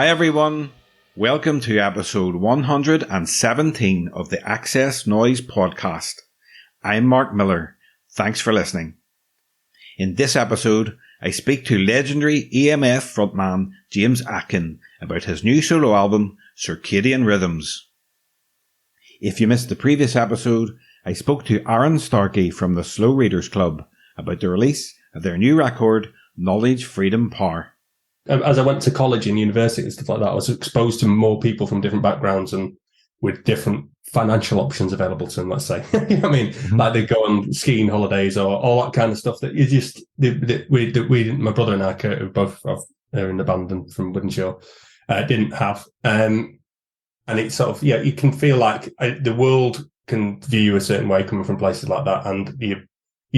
Hi everyone, welcome to episode 117 of the XS Noize Podcast. I'm Mark Millar, thanks for listening. In this episode, I speak to legendary EMF frontman James Atkin about his new solo album, Circadian Rhythms. If you missed the previous episode, I spoke to Aaron Starkey from the Slow Readers Club about the release of their new record, Knowledge, Freedom, Power. As I went to college and university and stuff like that, I was exposed to more people from different backgrounds and with different financial options available to them, let's say. You know what I mean? Like they go on skiing holidays or all that kind of stuff that you just, we my brother and I, Kurt, who both are in the band and from Woodshaw, didn't have. And it's sort of, you can feel like the world can view you a certain way coming from places like that. And you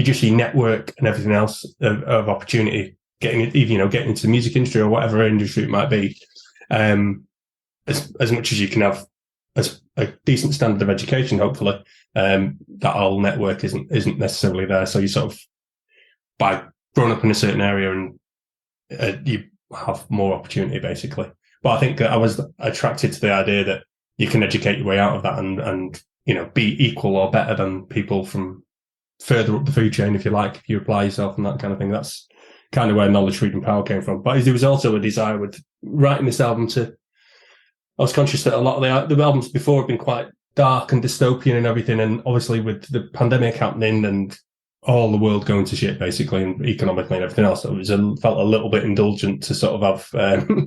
just, your network and everything else of opportunity, getting into the music industry or whatever industry it might be, as much as you can have as a decent standard of education, hopefully, that whole network isn't necessarily there. So you sort of, by growing up in a certain area and you have more opportunity, basically. But I think I was attracted to the idea that you can educate your way out of that and be equal or better than people from further up the food chain, if you like, if you apply yourself and that kind of thing. That's kind of where Knowledge, Freedom, Power came from. But there was also a desire with writing this album I was conscious that a lot of the albums before had been quite dark and dystopian and everything. And obviously with the pandemic happening and all the world going to shit, basically, and economically and everything else, felt a little bit indulgent to sort of have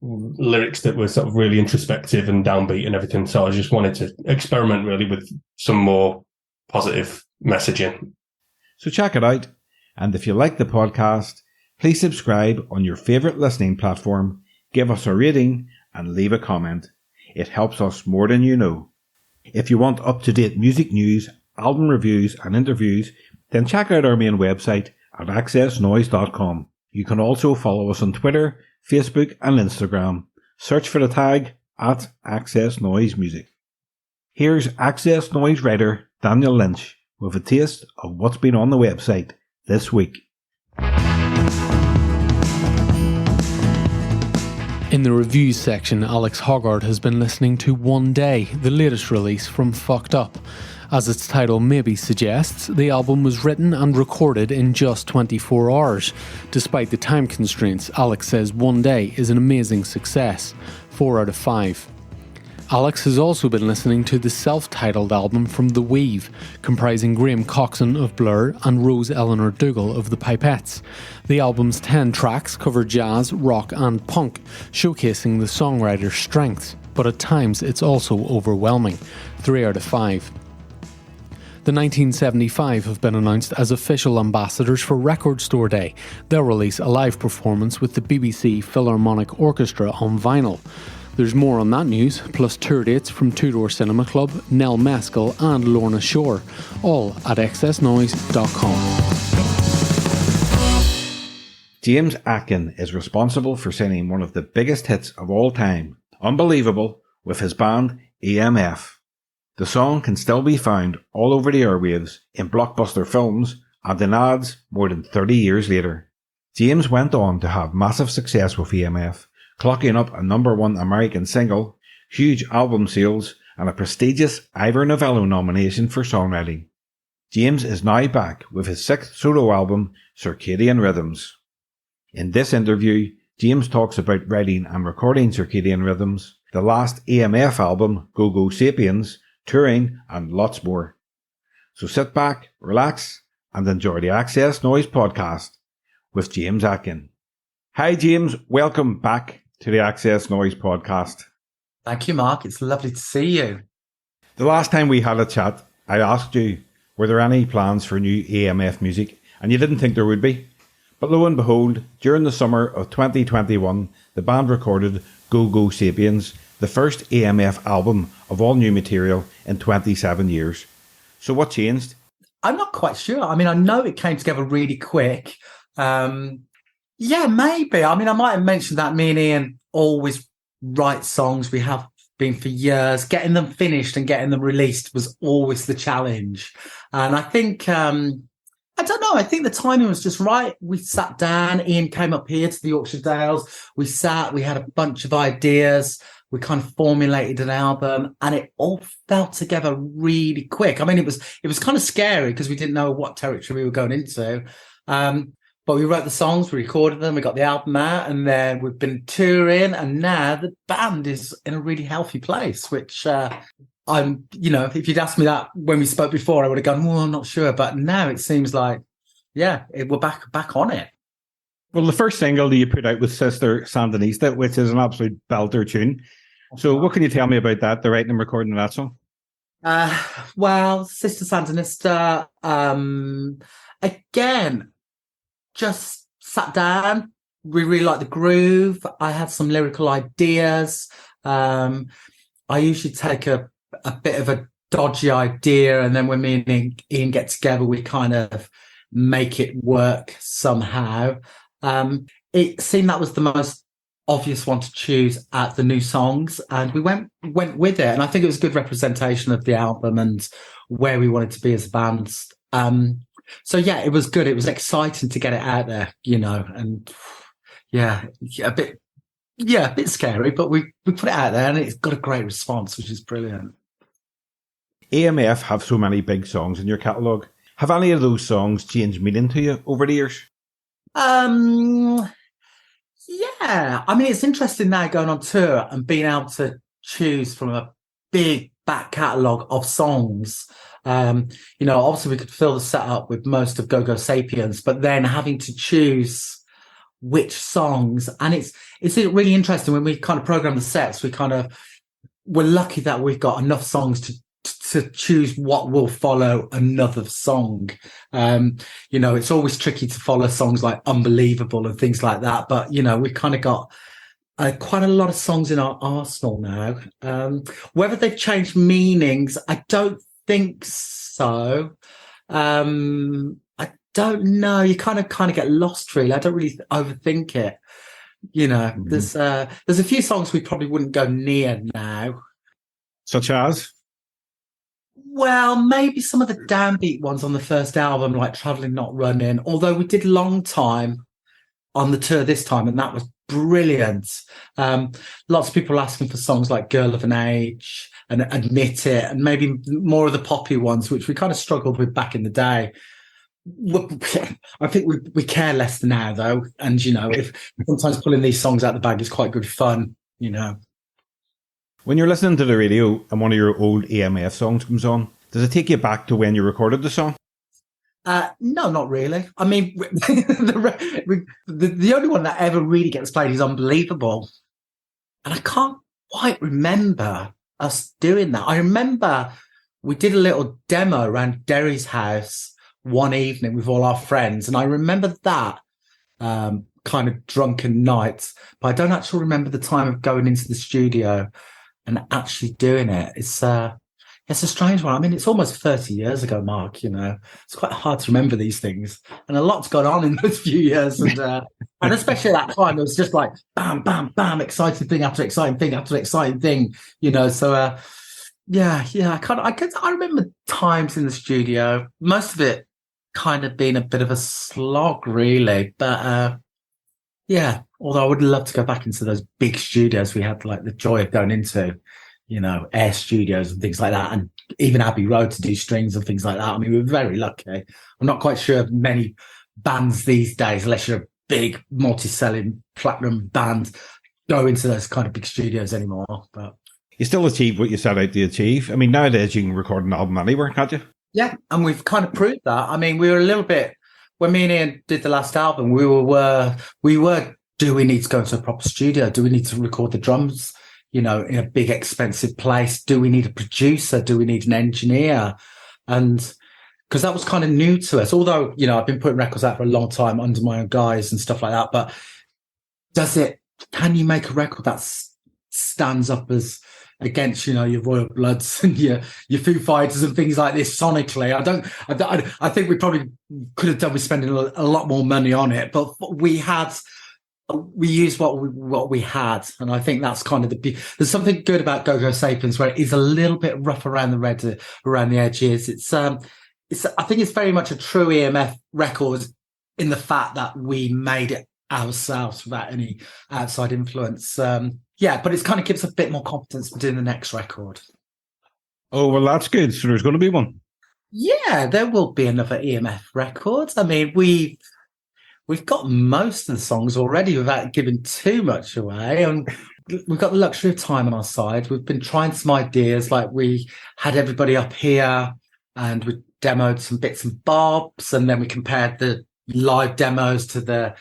lyrics that were sort of really introspective and downbeat and everything. So I just wanted to experiment really with some more positive messaging. So check it out. And if you like the podcast, please subscribe on your favourite listening platform, give us a rating and leave a comment. It helps us more than you know. If you want up-to-date music news, album reviews and interviews, then check out our main website at xsnoize.com. You can also follow us on Twitter, Facebook and Instagram. Search for the tag at XS Noize Music. Here's XS Noize writer Daniel Lynch with a taste of what's been on the website this week. In the reviews section, Alex Hoggard has been listening to One Day, the latest release from Fucked Up. As its title maybe suggests, the album was written and recorded in just 24 hours. Despite the time constraints, Alex says One Day is an amazing success, 4 out of 5. Alex has also been listening to the self-titled album from The Weave, comprising Graham Coxon of Blur and Rose Eleanor Dougal of The Pipettes. The album's 10 tracks cover jazz, rock and punk, showcasing the songwriter's strengths, but at times it's also overwhelming, 3 out of 5. The 1975 have been announced as official ambassadors for Record Store Day. They'll release a live performance with the BBC Philharmonic Orchestra on vinyl. There's more on that news, plus tour dates from Two Door Cinema Club, Nell Mescal and Lorna Shore, all at xsnoize.com. James Atkin is responsible for signing one of the biggest hits of all time, Unbelievable, with his band EMF. The song can still be found all over the airwaves, in blockbuster films and in ads more than 30 years later. James went on to have massive success with EMF, clocking up a #1 American single, huge album sales, and a prestigious Ivor Novello nomination for songwriting. James is now back with his 6th solo album, Circadian Rhythms. In this interview, James talks about writing and recording Circadian Rhythms, the last EMF album, Go Go Sapiens, touring, and lots more. So sit back, relax, and enjoy the XS Noize Podcast with James Atkin. Hi James, welcome back to the XS Noize Podcast. Thank you, Mark. It's lovely to see you. The last time we had a chat, I asked you, were there any plans for new EMF music? And you didn't think there would be. But lo and behold, during the summer of 2021, the band recorded Go Go Sapiens, the first EMF album of all new material in 27 years. So what changed? I'm not quite sure. I mean, I know it came together really quick. Yeah, maybe. I mean, I might have mentioned that me and Ian always write songs. We have been for years. Getting them finished and getting them released was always the challenge. And I think I don't know. I think the timing was just right. We sat down. Ian came up here to the Yorkshire Dales. We sat. We had a bunch of ideas. We kind of formulated an album, and it all fell together really quick. I mean, it was kind of scary because we didn't know what territory we were going into. But we wrote the songs, we recorded them, we got the album out, and then we've been touring, and now the band is in a really healthy place, which if you'd asked me that when we spoke before, I would have gone, well, I'm not sure. But now it seems like, we're back on it. Well, the first single that you put out was Sister Sandinista, which is an absolute belter tune. So what can you tell me about that, the writing and recording of that song? Well, Sister Sandinista, again, just sat down. We really liked the groove. I had some lyrical ideas. I usually take a bit of a dodgy idea, and then when me and Ian get together, we kind of make it work somehow. It seemed that was the most obvious one to choose at the new songs, and we went with it. And I think it was a good representation of the album and where we wanted to be as a band. So yeah, it was good. It was exciting to get it out there, and a bit scary, but we put it out there and it's got a great response, which is brilliant. EMF have so many big songs in your catalogue. Have any of those songs changed meaning to you over the years? Yeah. I mean, it's interesting now going on tour and being able to choose from a big back catalogue of songs. Obviously we could fill the set up with most of Go Go Sapiens, but then having to choose which songs, and it's really interesting when we kind of program the sets. We're lucky that we've got enough songs to choose what will follow another song. It's always tricky to follow songs like Unbelievable and things like that, but we've kind of got quite a lot of songs in our arsenal now. Whether they've changed meanings, I don't think so. I don't know. You kind of get lost, really. I don't really overthink it. There's a few songs we probably wouldn't go near now. Such as? Well, maybe some of the downbeat ones on the first album, like Travelling Not Running, although we did Long Time on the tour this time, and that was brilliant. Lots of people asking for songs like Girl of an Age and Admit It, and maybe more of the poppy ones, which we kind of struggled with back in the day. I think we care less now, though. And, if sometimes pulling these songs out the bag is quite good fun, When you're listening to the radio and one of your old EMF songs comes on, does it take you back to when you recorded the song? No, not really. I mean, the only one that ever really gets played is Unbelievable. And I can't quite remember us doing that. I remember we did a little demo around Derry's house one evening with all our friends. And I remember that kind of drunken night, but I don't actually remember the time of going into the studio and actually doing it. It's a strange one. I mean, it's almost 30 years ago, Mark, it's quite hard to remember these things. And a lot's gone on in those few years. And especially at that time, it was just like, bam, bam, bam, exciting thing after exciting thing after exciting thing, so, I remember times in the studio, most of it kind of being a bit of a slog, really. But, although I would love to go back into those big studios we had, like the joy of going into, Air Studios and things like that, and even Abbey Road to do strings and things like that. I mean, we were very lucky. I'm not quite sure of many bands these days, unless you're a big multi-selling platinum band, go into those kind of big studios anymore. But you still achieve what you set out to achieve. I mean, nowadays you can record an album anywhere, can't you? Yeah, and we've kind of proved that. I mean, we were a little bit, when me and Ian did the last album, we were, do we need to go into a proper studio? Do we need to record the drums, in a big expensive place? Do we need a producer? Do we need an engineer? And because that was kind of new to us, although, I've been putting records out for a long time under my own guise and stuff like that. But can you make a record that stands up as against, your Royal Bloods and your Foo Fighters and things like this sonically? I think we probably could have done with spending a lot more money on it, but we used what we had, and I think that's kind of there's something good about Go Go Sapiens where it is a little bit rough around the edges. It's I think it's very much a true EMF record in the fact that we made it ourselves without any outside influence. But it kind of gives a bit more confidence for doing the next record. Oh, well, that's good. So there's going to be one. Yeah, there will be another EMF record. I mean, we've got most of the songs already without giving too much away. And we've got the luxury of time on our side. We've been trying some ideas, like we had everybody up here and we demoed some bits and bobs, and then we compared the live demos to the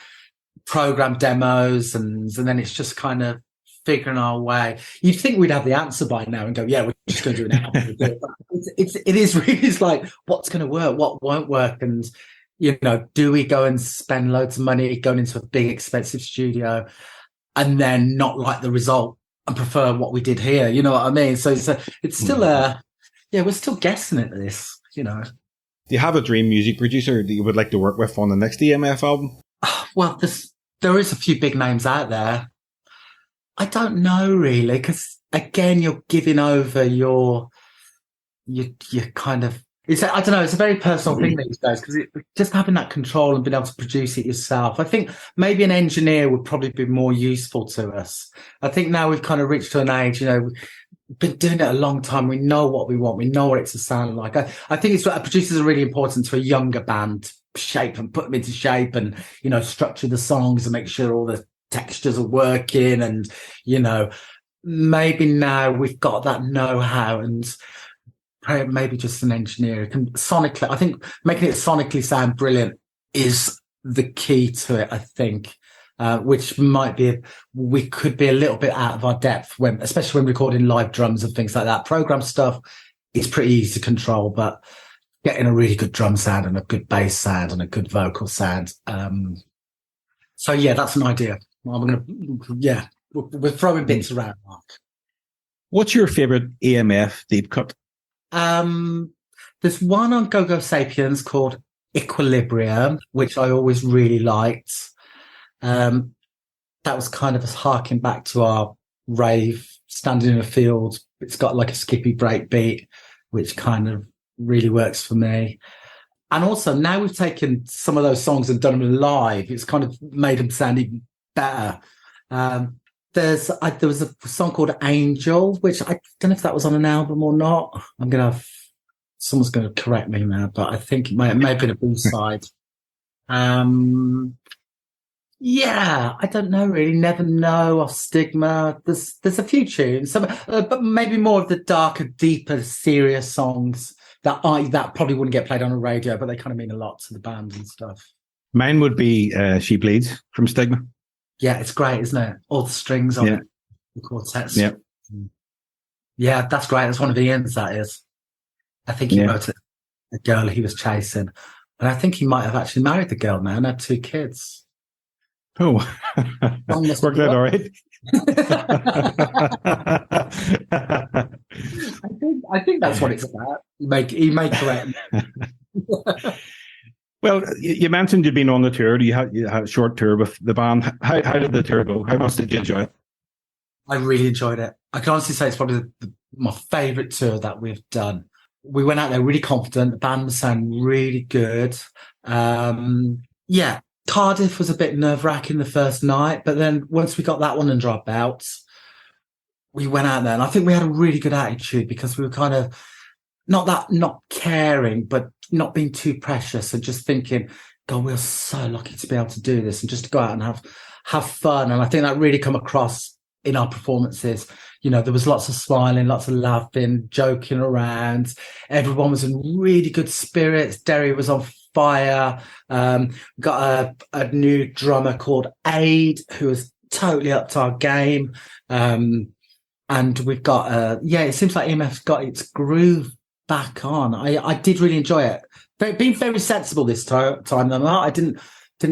program demos, and then it's just kind of figuring our way. You'd think we'd have the answer by now and go, yeah, we're just going to do an album. It is really, it's like, what's going to work, what won't work, and do we go and spend loads of money going into a big expensive studio and then not like the result and prefer what we did here? You know what I mean? So it's still we're still guessing at this. Do you have a dream music producer that you would like to work with on the next EMF album? Well, there is a few big names out there. I don't know really, because again, you're giving over your kind of. I don't know. It's a very personal thing these days, because just having that control and being able to produce it yourself. I think maybe an engineer would probably be more useful to us. I think now we've kind of reached to an age, we've been doing it a long time. We know what we want. We know what it's to sound like. I think producers are really important to a younger band. Shape and put them into shape, and structure the songs and make sure all the textures are working, and maybe now we've got that know-how, and maybe just an engineer can sonically. I think making it sonically sound brilliant is the key to it. I think, which might be we could be a little bit out of our depth especially when recording live drums and things like that. Program stuff is pretty easy to control, but getting a really good drum sound and a good bass sound and a good vocal sound. So yeah, that's an idea. We're throwing bits around, Mark. What's your favourite EMF deep cut? There's one on Go Go Sapiens called Equilibrium, which I always really liked. That was kind of us harking back to our rave, standing in a field. It's got like a skippy break beat, which kind of really works for me. And also now we've taken some of those songs and done them live. It's kind of made them sound even better. There was a song called Angel, which I don't know if that was on an album or not. Someone's going to correct me now, but I think it may have been a B-side. I don't know really. Never Know or Stigma. There's a few tunes, but maybe more of the darker, deeper, serious songs that probably wouldn't get played on a radio, but they kind of mean a lot to the band and stuff. Mine would be She Bleeds from Stigma. Yeah, it's great, isn't it? All the strings on the quartets. Yeah. Yeah, that's great. That's one of Ian's, that is. I think he wrote it, a girl he was chasing. And I think he might have actually married the girl now and had 2 kids. Oh, worked out all right. I think that's what it's about. He may correct me. Well, you mentioned you'd been on the tour. You had a short tour with the band. How did the tour go? How much did you enjoy it? I really enjoyed it. I can honestly say it's probably my favourite tour that we've done. We went out there really confident. The band was sounding really good. Cardiff was a bit nerve-wracking the first night, but then once we got that one under our belts, we went out there, and I think we had a really good attitude because we were kind of not caring, but not being too precious, and just thinking, God, we're so lucky to be able to do this and just to go out and have fun. And I think that really come across in our performances. There was lots of smiling, lots of laughing, joking around. Everyone was in really good spirits. Derry was on fire. Got a new drummer called Aid, who has totally upped our game. And we've got, it seems like EMF's got its groove back on. I did really enjoy it. Being very sensible this time though. I didn't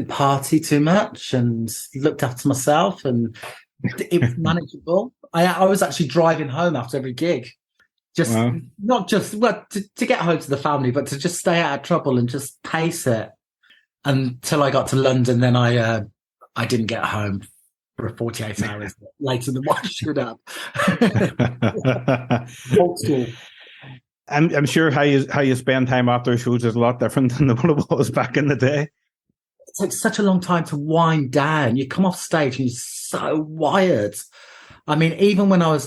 party too much and looked after myself, and it was manageable. I was actually driving home after every gig. Not just to get home to the family, but to just stay out of trouble and just pace it until I got to London. Then I didn't get home for 48 hours later than what I should have. Old school. I'm sure how you spend time after shows is a lot different than what it was back in the day. It takes such a long time to wind down. You come off stage and you're so wired. I mean, even when I was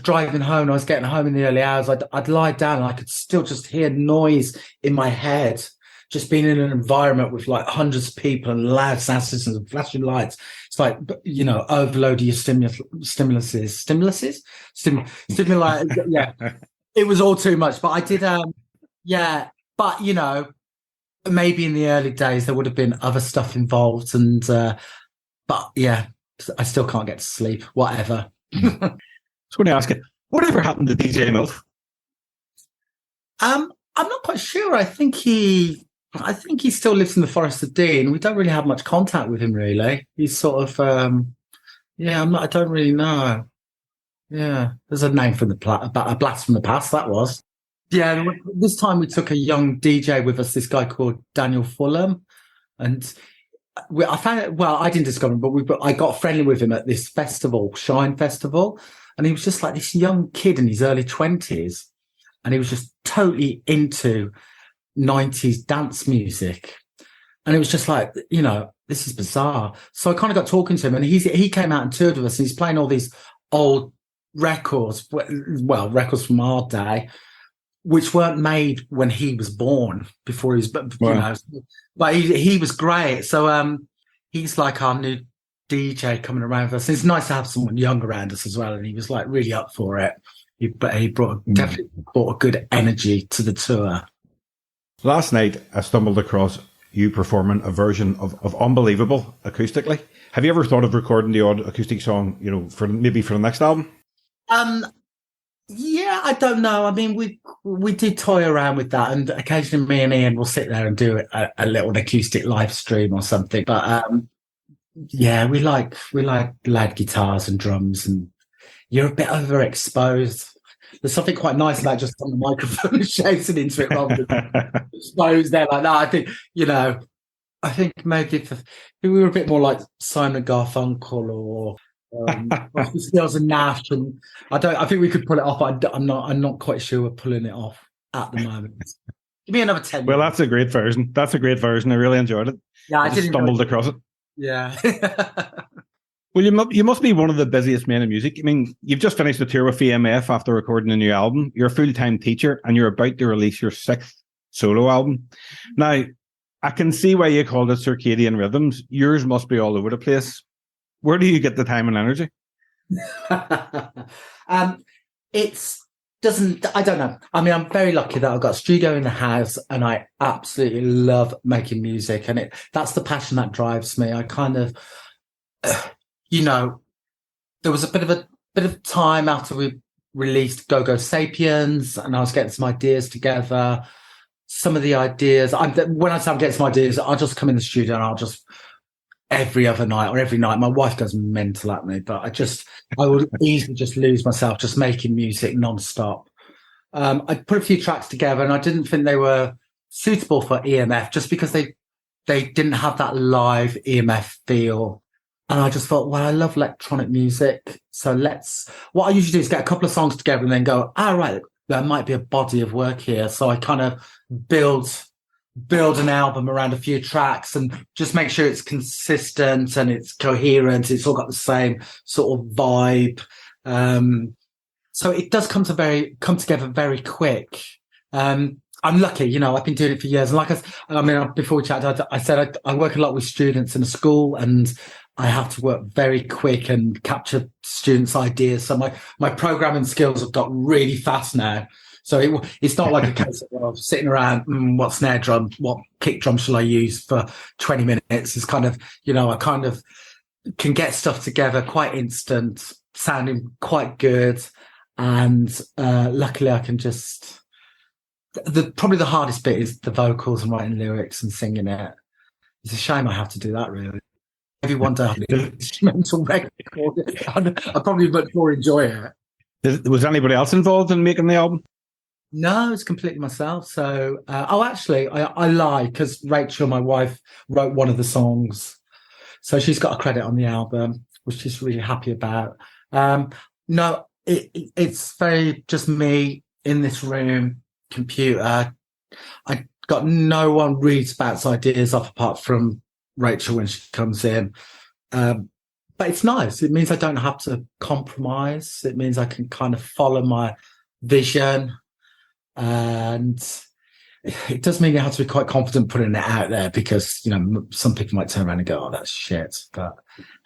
driving home, I was getting home in the early hours, I'd lie down and I could still just hear noise in my head, just being in an environment with like hundreds of people and loud sound systems and flashing lights. It's like, you know, overload your stimuli. Yeah. It was all too much, but I did, but you know, maybe in the early days there would have been other stuff involved, and but yeah, I still can't get to sleep. Whatever. I was going to ask you, whatever happened to DJ Milf? I'm not quite sure. I think he still lives in the Forest of Dean. We don't really have much contact with him, really. He's sort of, I don't really know. Yeah, there's a name from a blast from the past, that was. Yeah, this time we took a young DJ with us, this guy called Daniel Fulham. And I found it, well, I didn't discover him, but I got friendly with him at this festival, Shine Festival. And he was just like this young kid in his early 20s. And he was just totally into 90s dance music. And it was just like, you know, this is bizarre. So I kind of got talking to him, and he came out and toured with us, and he's playing all these old records, well, records from our day, which weren't made when he was born, before he was, you know, but he was great. So he's like our new DJ coming around with us. It's nice to have someone young around us as well, and he was like really up for it. He definitely brought a good energy to the tour. Last night, I stumbled across you performing a version of Unbelievable acoustically. Have you ever thought of recording the odd acoustic song, you know, for the next album? Yeah, I don't know. I mean, we did toy around with that, and occasionally me and Ian will sit there and do a little acoustic live stream or something. But yeah, we like loud guitars and drums, and you're a bit overexposed. There's something quite nice about just on the microphone and shouting into it rather than exposed there like that. I think, you know, maybe if we were a bit more like Simon Garfunkel or Stills and Nash, and I think we could pull it off. I'm not quite sure we're pulling it off at the moment. Give me another 10 minutes. Well, that's a great version. I really enjoyed it. Yeah, I just stumbled across it. Yeah. Well, you must be one of the busiest men in music. I mean, you've just finished a tour with EMF after recording a new album. You're a full-time teacher, and you're about to release your 6th solo album. Now, I can see why you called it Circadian Rhythms. Yours must be all over the place. Where do you get the time and energy? I don't know. I mean, I'm very lucky that I've got a studio in the house, and I absolutely love making music, and that's the passion that drives me. I kind of, you know, there was a bit of time after we released Go Go Sapiens, and I was getting some ideas together. Some of the ideas, when I say I'm getting some ideas, I'll just come in the studio and I'll just every other night or every night. My wife goes mental at me, but I would easily just lose myself just making music non-stop. I put a few tracks together, and I didn't think they were suitable for EMF just because they didn't have that live EMF feel. And I just thought, well, I love electronic music. So what I usually do is get a couple of songs together and then go, right, there might be a body of work here. So I kind of build an album around a few tracks and just make sure it's consistent and it's coherent. It's all got the same sort of vibe. So it does come together very quick. I'm lucky, you know, I've been doing it for years. And before we chatted, I said I work a lot with students in a school, and I have to work very quick and capture students' ideas. So my programming skills have got really fast now. So it's not like a case of sitting around, what snare drum, what kick drum shall I use for 20 minutes? It's kind of, you know, I kind of can get stuff together quite instant, sounding quite good. And luckily I can just... Probably the hardest bit is the vocals and writing lyrics and singing it. It's a shame I have to do that, really. Maybe one day I'll do an instrumental record. I'd probably much more enjoy it. Was anybody else involved in making the album? No, it's completely myself. So, actually, I lie, because Rachel, my wife, wrote one of the songs. So she's got a credit on the album, which she's really happy about. No, it's very just me in this room, computer. I got no one reads about ideas off apart from Rachel when she comes in. But it's nice. It means I don't have to compromise. It means I can kind of follow my vision. And it does mean you have to be quite confident putting it out there because, some people might turn around and go, oh, that's shit. But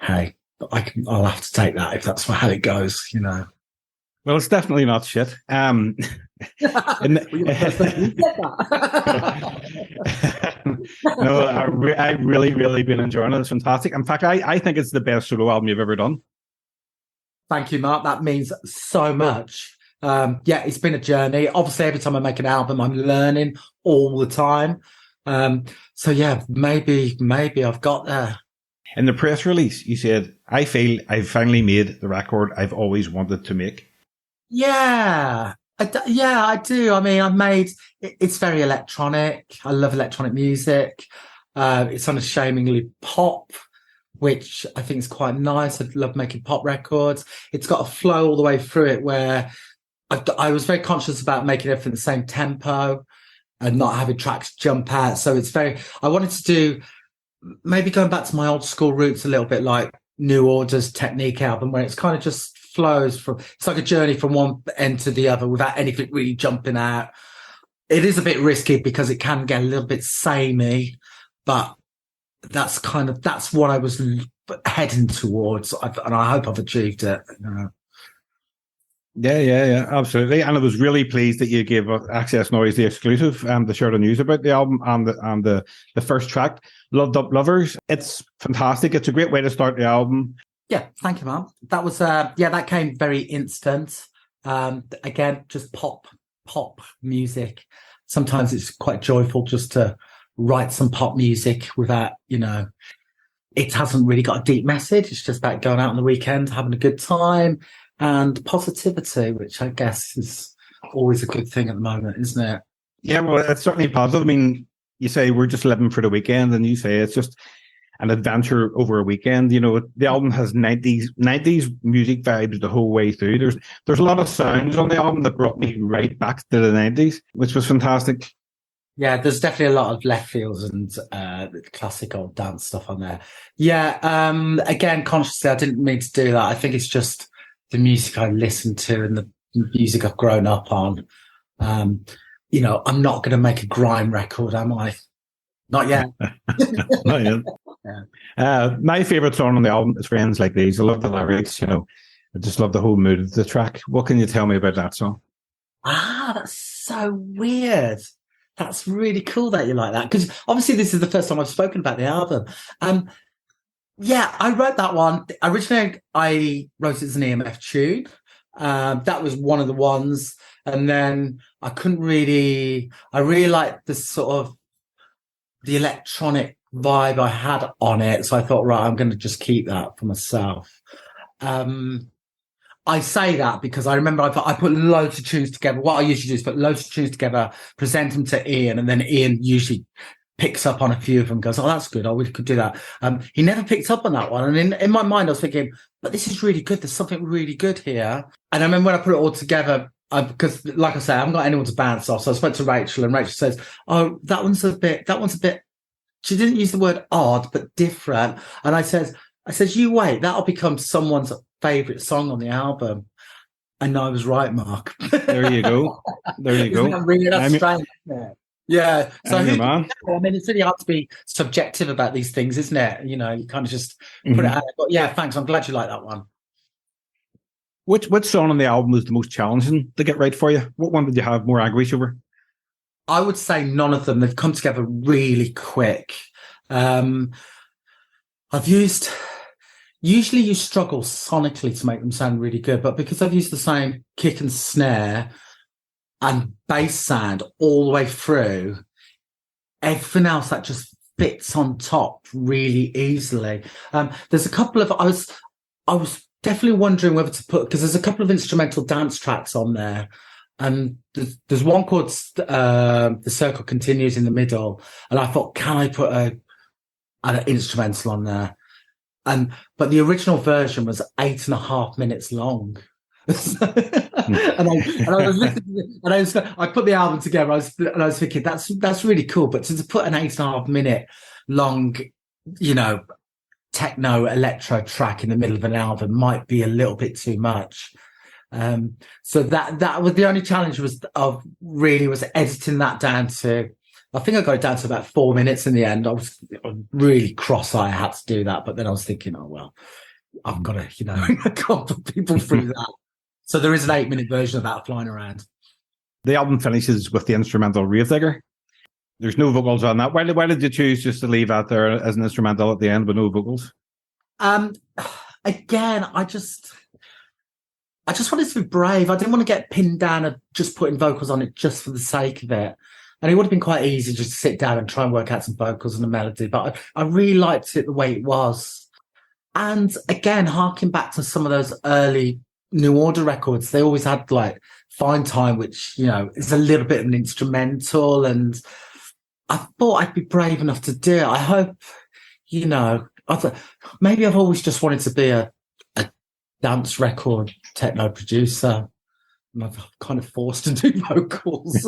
hey, I'll have to take that if that's how it goes, Well, it's definitely not shit. No, I've really, really been enjoying it. It's fantastic. In fact, I think it's the best solo album you've ever done. Thank you, Mark. That means so much. It's been a journey. Obviously, every time I make an album, I'm learning all the time. Maybe I've got there. In the press release, you said, I feel I've finally made the record I've always wanted to make. Yeah, I do. I mean, it's very electronic. I love electronic music. It's unashamedly pop, which I think is quite nice. I love making pop records. It's got a flow all the way through it where I was very conscious about making everything the same tempo and not having tracks jump out. So I wanted to do, maybe going back to my old school roots a little bit, like New Order's Technique album, where it's kind of just flows it's like a journey from one end to the other without anything really jumping out. It is a bit risky because it can get a little bit samey, but that's what I was heading towards, and I hope I've achieved it. Yeah, absolutely. And I was really pleased that you gave XS Noize the exclusive to share the news about the album and the first track, Loved Up Lovers. It's fantastic. It's a great way to start the album. Yeah, thank you, man. That was that came very instant. Again, just pop music. Sometimes it's quite joyful just to write some pop music without, it hasn't really got a deep message. It's just about going out on the weekend, having a good time, and positivity, which I guess is always a good thing at the moment, isn't it? Yeah, well, it's certainly positive. I mean, you say we're just living for the weekend, and you say it's just an adventure over a weekend. The album has 90s music vibes the whole way through. There's a lot of sounds on the album that brought me right back to the 90s, which was fantastic. Yeah, there's definitely a lot of left fields and classic old dance stuff on there. Yeah, again, consciously, I didn't mean to do that. I think it's just the music I listen to and the music I've grown up on. I'm not going to make a grime record, am I? Not yet. Not yet. Yeah. My favourite song on the album is Friends Like These. I love the lyrics, I just love the whole mood of the track. What can you tell me about that song? That's so weird. That's really cool that you like that. Because obviously this is the first time I've spoken about the album. I wrote that one. Originally, I wrote it as an EMF tune. That was one of the ones. And then I really liked the sort of the electronic vibe I had on it. So I thought, right, I'm going to just keep that for myself. I say that because I remember I put loads of tunes together. What I usually do is put loads of tunes together, present them to Ian, and then Ian usually picks up on a few of them and goes, oh, that's good. Oh, we could do that. He never picked up on that one. And in my mind, I was thinking, but this is really good. There's something really good here. And I remember when I put it all together, because like I say, I haven't got anyone to bounce off. So I spoke to Rachel, and Rachel says, oh, that one's a bit, she didn't use the word odd, but different. And I says, you wait, that'll become someone's favourite song on the album. And I was right, Mark. There you go. That's strange, isn't it? Yeah. So man. I mean, it's really hard to be subjective about these things, isn't it? You kind of just put it out there. But yeah, thanks. I'm glad you like that one. Which song on the album was the most challenging to get right for you? What one did you have more anguish over? I would say none of them. They've come together really quick. Usually you struggle sonically to make them sound really good, but because I've used the same kick and snare and bass sound all the way through, everything else that just fits on top really easily. There's a couple of, I was definitely wondering whether to put, because there's a couple of instrumental dance tracks on there. And there's one called The Circle Continues in the middle. And I thought, can I put an instrumental on there? But the original version was 8.5 minutes long. I was listening to it, and I put the album together. I was thinking that's really cool, but to put an 8.5 minute long, techno electro track in the middle of an album might be a little bit too much. So that was the only challenge was editing that down to. I think I got it down to about 4 minutes in the end. I was really cross-eyed I had to do that, but then I was thinking, oh well, I've got to, I can't put people through that. So there is an 8-minute version of that flying around. The album finishes with the instrumental Rave Digger. There's no vocals on that. Why did you choose just to leave that there as an instrumental at the end with no vocals? Again, I just wanted to be brave. I didn't want to get pinned down and just putting vocals on it just for the sake of it. And it would have been quite easy just to sit down and try and work out some vocals and a melody. But I really liked it the way it was. And again, harking back to some of those early New Order records, they always had like Fine Time, which, is a little bit of an instrumental. And I thought I'd be brave enough to do it. I hope, maybe I've always just wanted to be a dance record techno producer. And I've kind of forced to do vocals.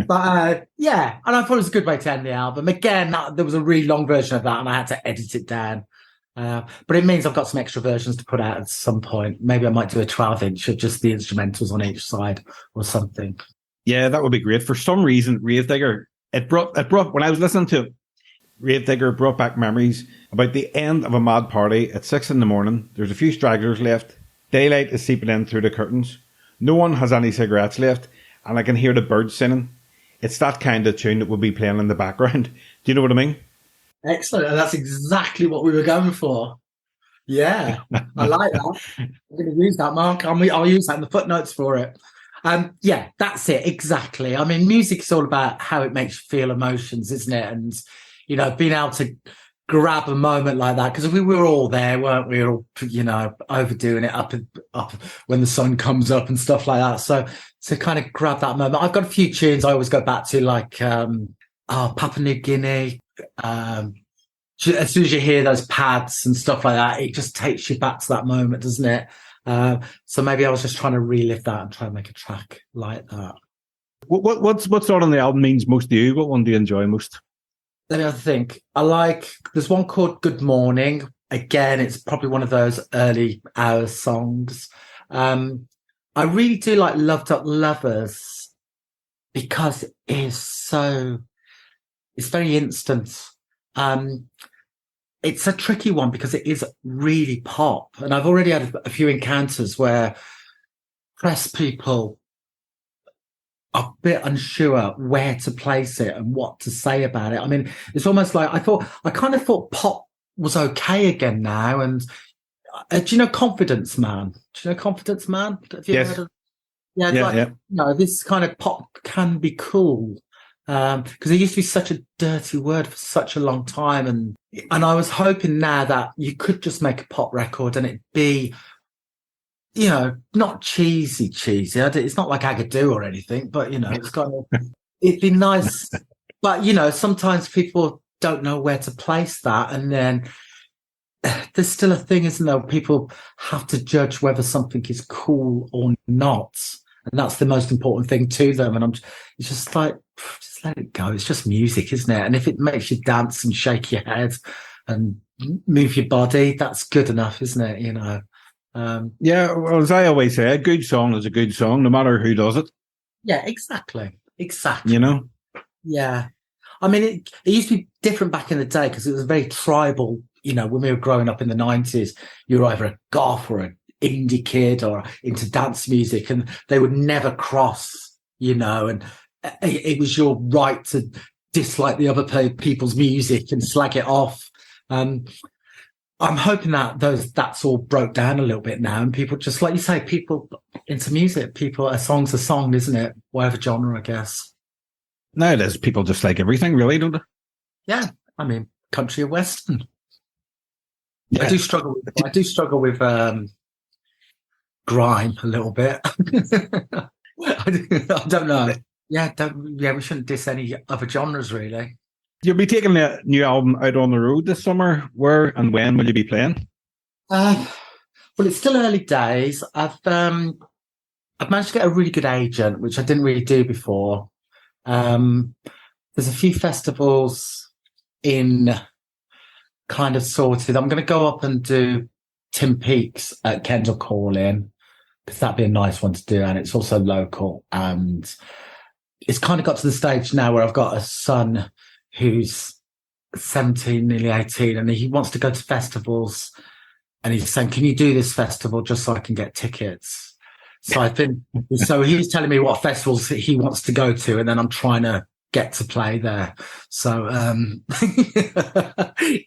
But yeah, and I thought it was a good way to end the album. Again, there was a really long version of that and I had to edit it down. But it means I've got some extra versions to put out at some point. Maybe I might do a 12-inch of just the instrumentals on each side or something. Yeah, that would be great. For some reason, Rave Digger, it brought when I was listening to it, Rave Digger brought back memories about the end of a mad party at 6 a.m. There's a few stragglers left. Daylight is seeping in through the curtains. No one has any cigarettes left, and I can hear the birds singing. It's that kind of tune that will be playing in the background. Do you know what I mean? Excellent. And that's exactly what we were going for. Yeah, I like that. I'm going to use that, Mark. I'll use that in the footnotes for it. Yeah, that's it. Exactly. I mean, music is all about how it makes you feel emotions, isn't it? And, being able to grab a moment like that, because we were all there, weren't we? All, overdoing it up when the sun comes up and stuff like that. So to kind of grab that moment, I've got a few tunes I always go back to, like Papua New Guinea. As soon as you hear those pads and stuff like that, it just takes you back to that moment, doesn't it? So maybe I was just trying to relive that and try and make a track like that. What sort on the album means most to you? What one do you enjoy most? Let me have a think. There's one called Good Morning. Again, it's probably one of those early hour songs. I really do like Loved Up Lovers because it's very instant. It's a tricky one because it is really pop. And I've already had a few encounters where press people are a bit unsure where to place it and what to say about it. I mean, it's almost like I kind of thought pop was okay again now. And do you know Confidence Man? Have you yes. heard of? Yeah. This kind of pop can be cool. Because it used to be such a dirty word for such a long time. And I was hoping now that you could just make a pop record and it'd be, not cheesy. It's not like Agadoo or anything, but, it's kind of, it'd be nice. But, sometimes people don't know where to place that. And then there's still a thing, isn't there? People have to judge whether something is cool or not. And that's the most important thing to them. And it's just like, just let it go. It's just music, isn't it? And if it makes you dance and shake your head and move your body, that's good enough, isn't it? Yeah, well, as I always say, a good song is a good song, no matter who does it. Yeah, exactly. Yeah. I mean, it used to be different back in the day because it was very tribal. When we were growing up in the 90s, you were either a goth or an indie kid or into dance music, and they would never cross, and it was your right to dislike the other people's music and slag it off. I'm hoping that that's all broke down a little bit now, and people just, like you say, people into music, a song's a song, isn't it? Whatever genre, I guess. Nowadays, people just like everything, really, don't they? Yeah, I mean, country or western. Yeah. I do struggle with grime a little bit. I don't know. Yeah, we shouldn't diss any other genres, really. You'll be taking the new album out on the road this summer. Where and when will you be playing? I Well, it's still early days. I've managed to get a really good agent, which I didn't really do before. There's a few festivals in kind of sorted. I'm going to go up and do Tim Peaks at Kendall Calling, because that'd be a nice one to do, and it's also local. And it's kind of got to the stage now where I've got a son who's 17, nearly 18, and he wants to go to festivals, and he's saying, can you do this festival just so I can get tickets? So he's telling me what festivals he wants to go to, and then I'm trying to get to play there. So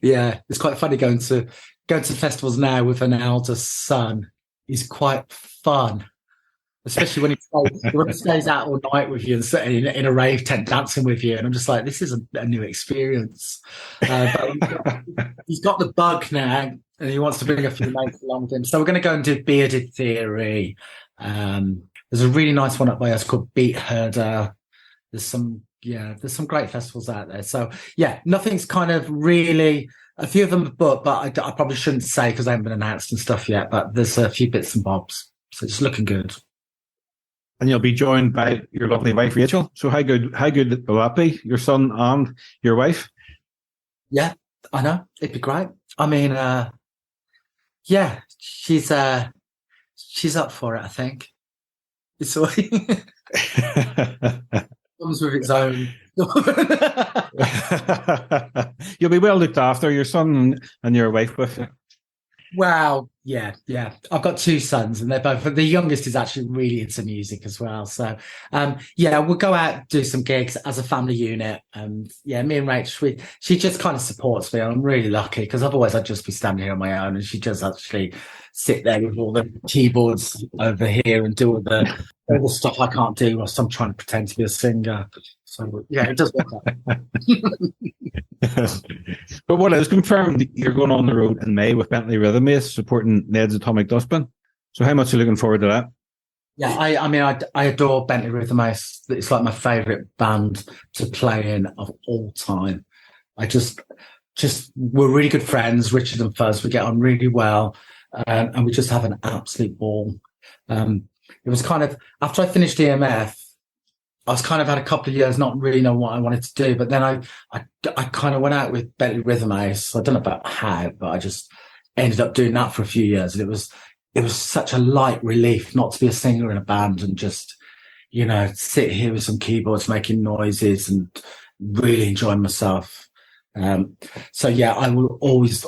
yeah, it's quite funny going to festivals now with an elder son. It's quite fun, especially when he stays out all night with you and sitting in a rave tent dancing with you. And I'm just like, this is a new experience. But he's got the bug now, and he wants to bring a few mates along with him. So we're going to go and do Bearded Theory. There's a really nice one up by us called Beat Herder. There's some great festivals out there. So yeah, nothing's kind of really, a few of them are booked, but I probably shouldn't say because they haven't been announced and stuff yet, but there's a few bits and bobs. So it's looking good. And you'll be joined by your lovely wife, Rachel. So how good will that be? Your son and your wife? Yeah, I know. It'd be great. I mean, yeah, she's up for it, I think. It's all comes with its own. You'll be well looked after, your son and your wife with you. Wow. Yeah. I've got two sons, and the youngest is actually really into music as well. So, yeah, we'll go out, do some gigs as a family unit. And yeah, me and Rach, she just kind of supports me. And I'm really lucky, because otherwise I'd just be standing here on my own, and she does actually sit there with all the keyboards over here and do all the stuff I can't do whilst I'm trying to pretend to be a singer. So yeah, it does work out. But what is confirmed, you're going on the road in May with Bentley Rhythms supporting Ned's Atomic Dustbin. So how much are you looking forward to that? Yeah, I mean, I adore Bentley Rhythms. It's like my favourite band to play in of all time. I just we're really good friends, Richard and Fuzz. We get on really well, and we just have an absolute ball. It was kind of, after I finished EMF, I was kind of had a couple of years not really knowing what I wanted to do, but then I kind of went out with Bentley Rhythms. I don't know about how, but I just ended up doing that for a few years, and it was such a light relief not to be a singer in a band and just, sit here with some keyboards making noises and really enjoying myself. So yeah, I always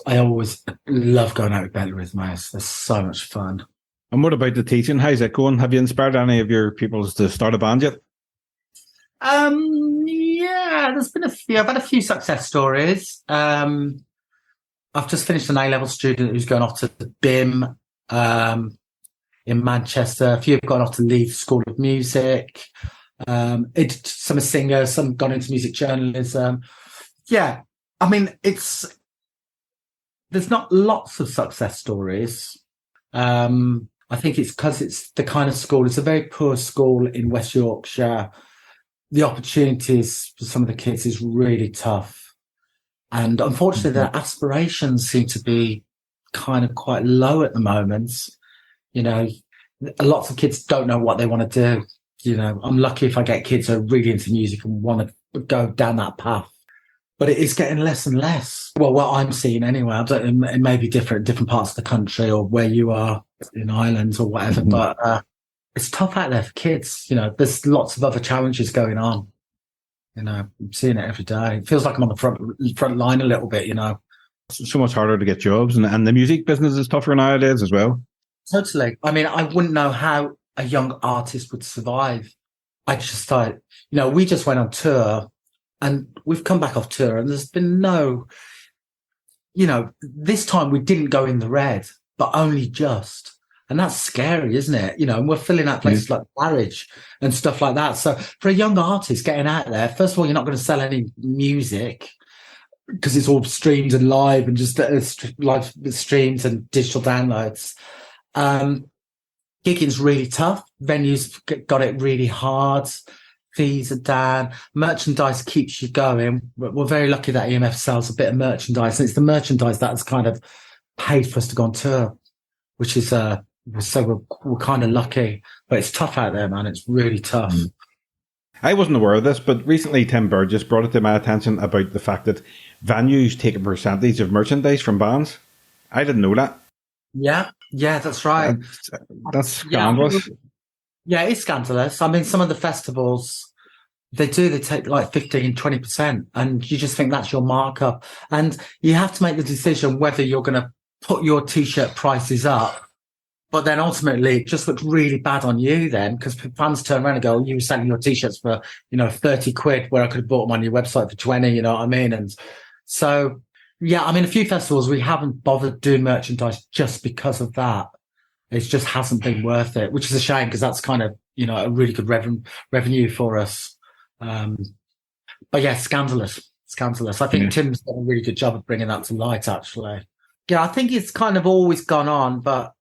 love going out with Bentley Rhythms. They're so much fun. And what about the teaching? How's it going? Have you inspired any of your pupils to start a band yet? Yeah, there's been a few. I've had a few success stories. I've just finished an A-level student who's going off to the BIM in Manchester. A few have gone off to Leeds School of Music. Some are singers, some have gone into music journalism. Yeah, I mean, there's not lots of success stories. I think it's because it's the kind of school, it's a very poor school in West Yorkshire. The opportunities for some of the kids is really tough. And unfortunately, their aspirations seem to be kind of quite low at the moment. Lots of kids don't know what they want to do. I'm lucky if I get kids who are really into music and want to go down that path. But it is getting less and less. Well, what I'm seeing anyway. It may be different parts of the country or where you are in Ireland or whatever. Mm-hmm. But it's tough out there for kids. There's lots of other challenges going on. I'm seeing it every day. It feels like I'm on the front line a little bit. It's so much harder to get jobs, and the music business is tougher nowadays as well. Totally. I mean, I wouldn't know how a young artist would survive. I just thought, we just went on tour. And we've come back off tour, and there's been no, this time we didn't go in the red, but only just. And that's scary, isn't it? And we're filling out places like Garage and stuff like that. So for a young artist getting out there, first of all, you're not going to sell any music because it's all streamed and live and just live streams and digital downloads. Gigging's really tough. Venues got it really hard. Fees are down. Merchandise keeps you going. We're very lucky that EMF sells a bit of merchandise, and it's the merchandise that's kind of paid for us to go on tour. which is so we're kind of lucky. But it's tough out there, man. It's really tough. I wasn't aware of this, but recently Tim Burgess brought it to my attention about the fact that venues take a percentage of merchandise from bands. I didn't know that. Yeah, that's right. That's scandalous. Yeah, it's scandalous. I mean, some of the festivals, they take like 15, 20%, and you just think that's your markup. And you have to make the decision whether you're going to put your T-shirt prices up. But then ultimately, it just looks really bad on you then, because fans turn around and go, you were selling your T-shirts for, 30 quid where I could have bought them on your website for 20, you know what I mean? And so, yeah, I mean, a few festivals, we haven't bothered doing merchandise just because of that. It just hasn't been worth it, which is a shame because that's kind of, a really good revenue for us. But yeah, scandalous. I think Tim's done a really good job of bringing that to light, actually. Yeah, I think it's kind of always gone on, but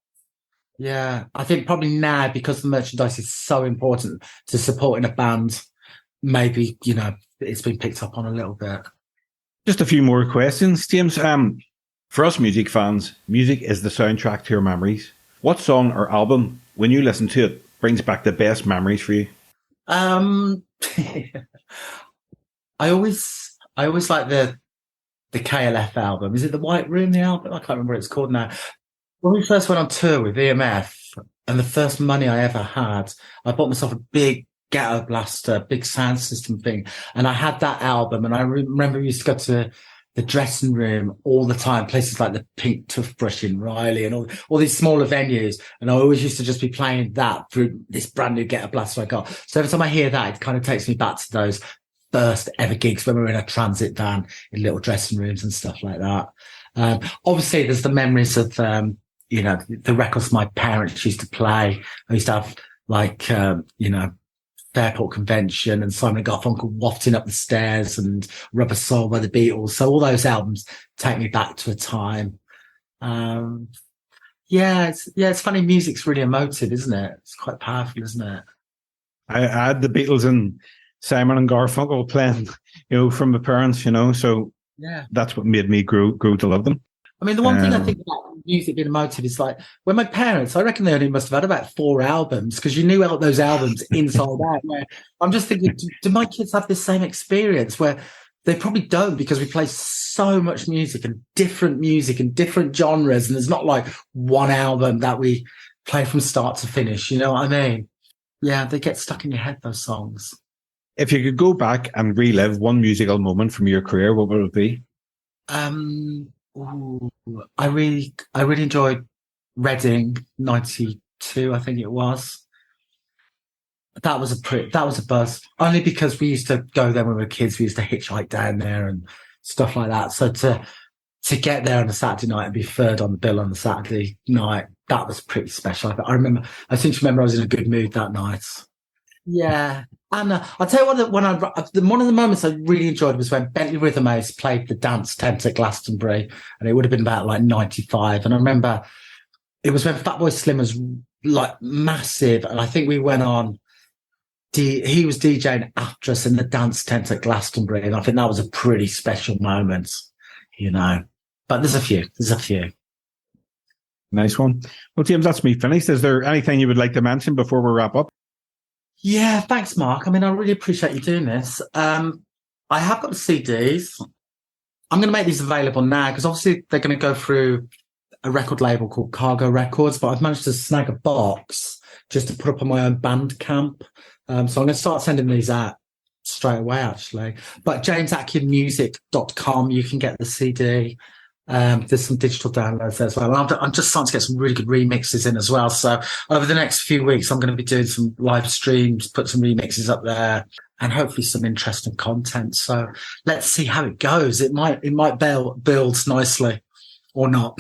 yeah, I think probably now because the merchandise is so important to supporting a band, maybe, it's been picked up on a little bit. Just a few more questions, James. For us music fans, music is the soundtrack to your memories. What song or album, when you listen to it, brings back the best memories for you? I always like the KLF album. Is it the White Room, the album? I can't remember what it's called now. When we first went on tour with EMF, and the first money I ever had, I bought myself a big ghetto blaster, big sound system thing, and I had that album. And I remember we used to go to the dressing room all the time, places like the Pink Toothbrush in Riley and all these smaller venues. And I always used to just be playing that through this brand new ghetto blaster I got. So every time I hear that, it kind of takes me back to those first ever gigs when we were in a transit van in little dressing rooms and stuff like that. Obviously, there's the memories of, the records my parents used to play. I used to have Fairport Convention and Simon & Garfunkel wafting up the stairs and Rubber Soul by the Beatles. So all those albums take me back to a time. It's funny. Music's really emotive, isn't it? It's quite powerful, isn't it? I had the Beatles and Simon and Garfunkel playing, from my parents, so yeah, that's what made me grow to love them. I mean, the one thing I think about music being emotive is like when my parents, I reckon they only must have had about 4 albums because you knew those albums inside out. Where I'm just thinking, do my kids have this same experience where they probably don't because we play so much music and different genres, and there's not like one album that we play from start to finish. You know what I mean? Yeah, they get stuck in your head, those songs. If you could go back and relive one musical moment from your career, what would it be? I really enjoyed Reading '92. I think it was. That was a buzz. Only because we used to go there when we were kids. We used to hitchhike down there and stuff like that. So to get there on a Saturday night and be third on the bill on the Saturday night, that was pretty special. I seem to remember I was in a good mood that night. Yeah. And I'll tell you what, one of the moments I really enjoyed was when Bentley Rhythm House played the dance tent at Glastonbury, and it would have been about like 95. And I remember it was when Fatboy Slim was like massive. And I think we went on, he was DJing after us in the dance tent at Glastonbury. And I think that was a pretty special moment, but there's a few. Nice one. Well, James, that's me finished. Is there anything you would like to mention before we wrap up? Yeah, thanks, Mark. I mean, I really appreciate you doing this. I have got the CDs. I'm going to make these available now because obviously they're going to go through a record label called Cargo Records, but I've managed to snag a box just to put up on my own Bandcamp. So I'm going to start sending these out straight away, actually. But jamesatkinmusic.com, you can get the CD. There's some digital downloads there as well. I'm just starting to get some really good remixes in as well. So over the next few weeks, I'm going to be doing some live streams, put some remixes up there, and hopefully some interesting content. So let's see how it goes. It might build nicely or not.